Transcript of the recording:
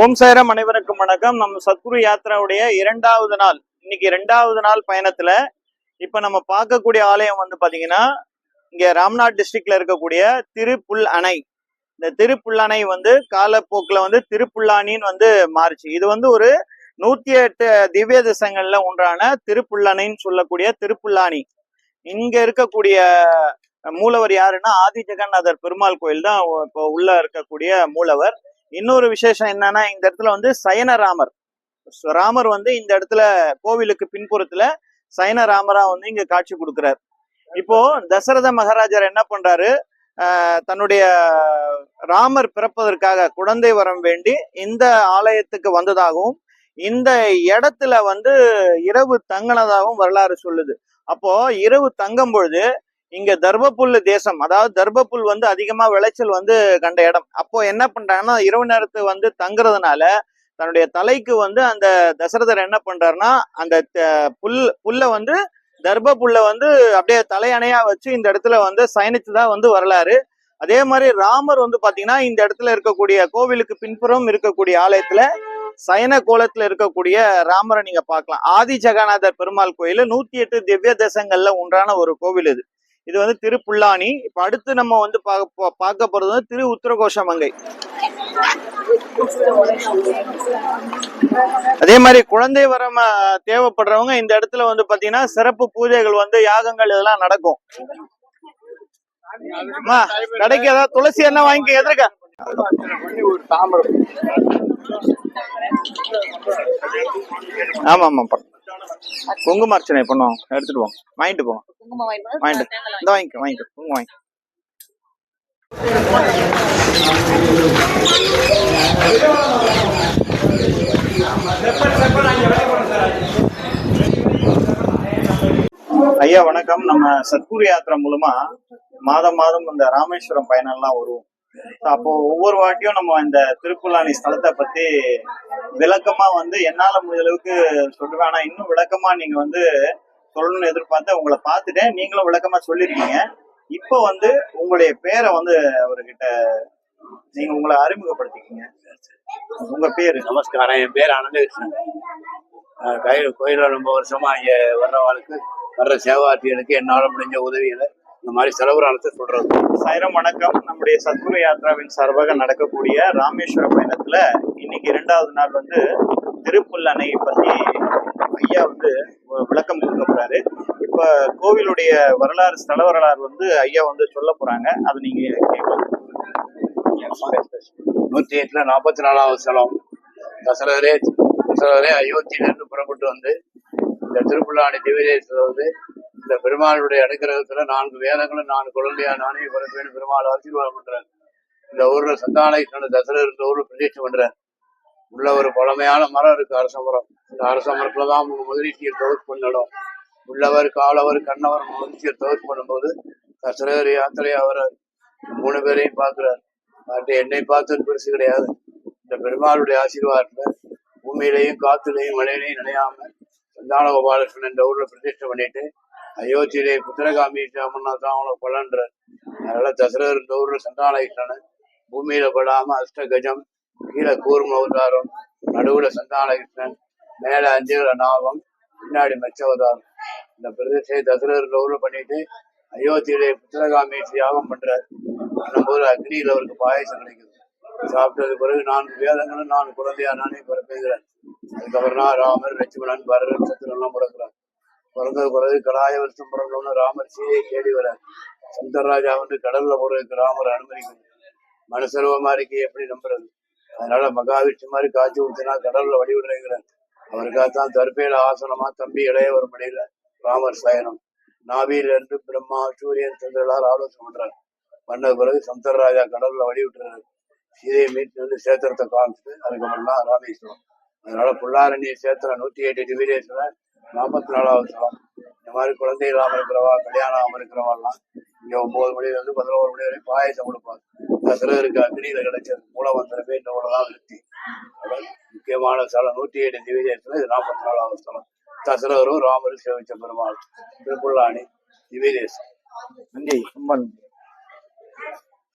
ஓம் சாய்ராம், அனைவருக்கும் வணக்கம். நம்ம சத்குரு யாத்திராவுடைய இன்னைக்கு இரண்டாவது நாள் பயணத்துல இப்ப நம்ம பார்க்கக்கூடிய ஆலயம் வந்து பாத்தீங்கன்னா இங்க ராம்நாத் டிஸ்ட்ரிக்ட்ல இருக்கக்கூடிய திருப்புல் அணை. இந்த திருப்புல் அணை வந்து காலப்போக்குல வந்து திருப்புல்லானின்னு வந்து மாறுச்சு. இது வந்து ஒரு 108 திவ்ய தேசங்கள்ல ஒன்றான திருப்புல்லணைன்னு சொல்லக்கூடிய திருப்புல்லானி. இங்க இருக்கக்கூடிய மூலவர் யாருன்னா ஆதி ஜெகநாதர் பெருமாள் கோயில் தான் இப்போ உள்ள இருக்கக்கூடிய மூலவர். இன்னொரு விசேஷம் என்னன்னா, இந்த இடத்துல வந்து சயனராமர் வந்து இந்த இடத்துல கோவிலுக்கு பின்புறத்துல சயனராமரா வந்து இங்க காட்சி கொடுக்கிறார். இப்போ தசரத மகாராஜர் என்ன பண்றாரு, தன்னுடைய ராமர் பிறப்பதற்காக குழந்தை வரம் வேண்டி இந்த ஆலயத்துக்கு வந்ததாகவும் இந்த இடத்துல வந்து இரவு தங்கினதாகவும் வரலாறு சொல்லுது. அப்போ இரவு தங்கும் பொழுது இங்க தர்பப்புல் தேசம், அதாவது தர்பப்புல் வந்து அதிகமா விளைச்சல் வந்து கண்ட இடம். அப்போ என்ன பண்றாங்கன்னா, இரவு நேரத்து வந்து தங்குறதுனால தன்னுடைய தலைக்கு வந்து அந்த தசரதர் என்ன பண்றாருன்னா, அந்த புல்ல வந்து தர்பப்புல்ல வந்து அப்படியே தலையணையா வச்சு இந்த இடத்துல வந்து சயனிச்சுதான் வந்து வரலாறு. அதே மாதிரி ராமர் வந்து பாத்தீங்கன்னா இந்த இடத்துல இருக்கக்கூடிய கோவிலுக்கு பின்புறம் இருக்கக்கூடிய ஆலயத்துல சயன கோலத்துல இருக்கக்கூடிய ராமரை நீங்க பார்க்கலாம். ஆதி ஜெகநாதர் பெருமாள் கோயில் 108 திவ்ய தேசங்கள்ல ஒன்றான ஒரு கோவில் இது. இது வந்து திருப்புல்லானி. இப்ப அடுத்து நம்ம வந்து பார்க்க போறது வந்து திரு உத்தரகோஷமங்கை. அதே மாதிரி குழந்தை வரம் தேவைப்படுறவங்க இந்த இடத்துல வந்து பாத்தீங்கன்னா சிறப்பு பூஜைகள் வந்து யாகங்கள் இதெல்லாம் நடக்கும். கடைக்கு ஏதாவது துளசி என்ன வாங்கி எதிர்க்க ஆமா ஆமா குங்கும அர்ச்சனை பண்ணுவோம். எடுத்துட்டு போங்க, வாங்கிட்டு போங்க. வாங்கிட்டு இந்த வாங்கிக்க குங்குமம் வாங்கி. ஐயா வணக்கம். நம்ம சத்குரு யாத்திரை மூலமா மாதம் இந்த ராமேஸ்வரம் பயணம்லாம் வருவோம். அப்போ ஒவ்வொரு வாட்டியும் நம்ம இந்த திருப்புல்லானி ஸ்தலத்தை பத்தி விளக்கமா வந்து என்னால முடிஞ்ச அளவுக்கு சொல்லுவேன். ஆனா இன்னும் விளக்கமா நீங்க வந்து சொல்லணும்னு எதிர்பார்த்து உங்களை பார்த்துட்டேன். நீங்களும் விளக்கமா சொல்லிருக்கீங்க. இப்ப வந்து உங்களுடைய பேரை வந்து அவர்கிட்ட நீங்க உங்களை அறிமுகப்படுத்திக்கீங்க. உங்க பேரு? நமஸ்காரம், என் பேர் ஆனந்தகிருஷ்ணன். கோயில ரொம்ப வருஷமா இங்க வர்ற சேவார்த்திகளுக்கு என்னால முடிஞ்ச உதவிகளை இந்த மாதிரி செலவுரானத்தை சொல்றது. சாய்ராம் வணக்கம். நம்முடைய சத்குரு யாத்ராவின் சார்பாக நடக்கக்கூடிய ராமேஸ்வர பயணத்துல இன்னைக்கு 2வது நாள் வந்து திருப்புல் அணை பத்தி ஐயா வந்து விளக்கம் கொடுக்க போறாரு. இப்ப கோவிலுடைய வரலாறு, ஸ்தல வரலாறு வந்து ஐயா வந்து சொல்ல போறாங்க. அது நீங்க கேட்கலாம். 108ல 44வது ஸ்தலம். தசரதரே அயோத்தியிலிருந்து புறப்பட்டு வந்து இந்த திருப்புல்லானி திவ்யதேசத்துல வந்து இந்த பெருமாளுடைய அனுகிரகத்துல 4 வேதங்களும் 4 குழந்தையா நானே பிறப்பேன்னு பெருமாள் ஆசீர்வாதம் பண்றாரு. இந்த ஊர்ல சந்தானகிருஷ்ணன் தசரர் இந்த ஊர்ல பிரதிஷ்டை பண்றாரு. உள்ள ஒரு பழமையான மரம் இருக்கு, அரச மரம். இந்த அரச மரத்துலதான் முதலீட்டியர் தொகுப்பு பண்ணணும். உள்ளவர், காலவர், கண்ணவர் முதலீட்டியர் தொகுப்பு பண்ணும்போது தசரர் யாத்திரை அவர் 3 பேரையும் பார்க்கிறார். என்னை பார்த்தது பெருசு கிடையாது. இந்த பெருமாளுடைய ஆசீர்வாதத்துல பூமியிலையும் காத்துலையும் மழையிலையும் நினையாம சந்தான கோபாலகிருஷ்ணன் இந்த ஊர்ல பிரதிஷ்டை பண்ணிட்டு அயோத்தியிலே புத்திரகாமி அம்மன்னா அவனை பலன்றார். அதனால தசரர் இந்த ஊர்ல சந்தானகிருஷ்ணன் பூமியில படாம அஷ்டகஜம், கீழே கூர்ம அவதாரம், நடுவுல சந்தானகிருஷ்ணன், மேல 5 நாகம், பின்னாடி மச்சவதாரம். இந்த பிரதிஷ்டை தசரர் இந்த ஊர்ல பண்ணிட்டு அயோத்தியிலே புத்திரகாமி யாகம் பண்றார். பண்ணும்போது அக்னியில அவருக்கு பாயசம் கிடைக்குது. சாப்பிட்டது பிறகு 4 வேதங்களும் 4 குழந்தையா நானே பிறப்பேங்கிறார். அதுக்கப்புறம் தான் ராமர், லட்சுமணன், பரதன், சத்ருலாம் பிறக்கிறார். பிறந்தது பிறகு கடாய வருஷம் பிறந்தவொன்னு ராமர் சீதையை தேடி வரார். சந்தர்ராஜா வந்து கடல்ல போறதுக்கு ராமர் அனுமதிக்கணும். மனுஷருவமா இருக்கே எப்படி நம்புறது? அதனால மகாவிஷ்ணு மாதிரி காட்சி கொடுத்தனா கடல்ல வழிவிடுறேங்கிறார். அவருக்காகத்தான் தற்பேல ஆசனமா தம்பி இளையவர் மடியில ராமர் சயனம். நாவியில இருந்து பிரம்மா, சூரியன், சந்திரலால் ஆலோசனை பண்றாரு. பண்ணது பிறகு சந்தர்ராஜா கடல்ல வழி விட்டுறாரு. சீதையை மீட்டு வந்து சேத்திரத்தை காமிச்சு அதுக்கப்புறம் தான் ராமேஸ்வரம். அதனால புல்லாரணி சேத்திரம் 108 திவ்யதேசத்துல 44வது ஸ்தலம். இந்த மாதிரி குழந்தை இல்லாம இருக்கிறவா, கல்யாணம் ஆகாம இருக்கிறவாள்லாம் இங்க 9 மணில இருந்து 11 மணி வரையும் பாயசம் கொடுப்பாங்க. தசரருக்கு அக்னியில கிடைச்சது மூலமந்திரமே இந்த உலகம் விருத்தி. முக்கியமான ஸ்தலம் 108 திவ்யதேசத்துல இது 44வது ஸ்தலம். தசரரும் ராமரும் சேவிச்ச பெருமாள் திருப்புல்லானி திவ்யதேசம். நன்றி.